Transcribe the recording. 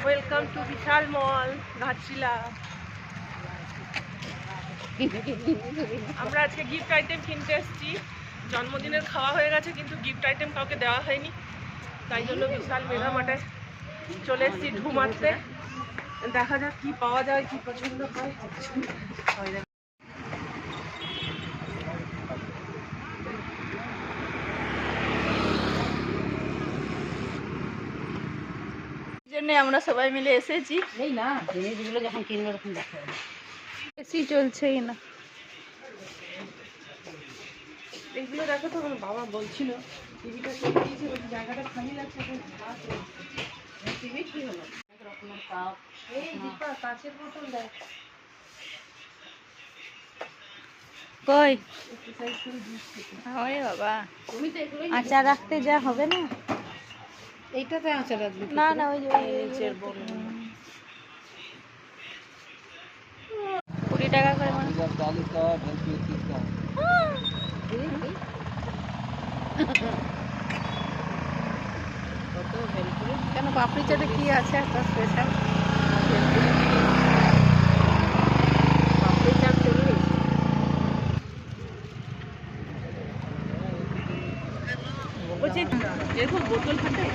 Welcome to বিশাল মল ঘাটশিলা। আমরা আজকে gift item কিনতে এসেছি। জন্মদিনের খাওয়া হয়ে গেছে কিন্তু গিফট আইটেম কাউকে দেওয়া হয়নি, তাই জন্য বিশাল মেগা মার্টে চলে এসেছি ঢু মারতে। দেখা যাক কি পাওয়া যায়, কি পছন্দ হয়। জন্য আমরা সবাই মিলে এসেছি। এই না জিনিসগুলো যখন কিনবো তখন দেখা যাবে। এসি চলছেই না। এগুলো দেখো তো, আমার বাবা বলছিল টিভিটা চলে দিয়েছে, বলছি জায়গাটা খালি লাগছে। টিভি কি হলো? অনেক রকমের কাপ, এই দীপা কাঁচের বোতল দেখ। কই এক্সারসাইজ করে জুস খেতে। ওরে বাবা, তুমি তো এগুলোই আচার রাখতে যা হবে না। এইটাতে আচার রাখবি না না, ওই যে নিচের বোতল। 20 টাকা করে মানে। কত ভেলপুরি। কেন পাপড়ি চাটে কি আছে একটা স্পেশাল? পাপড়ি চাট 40। বলছি এরকম বোতল থাকে।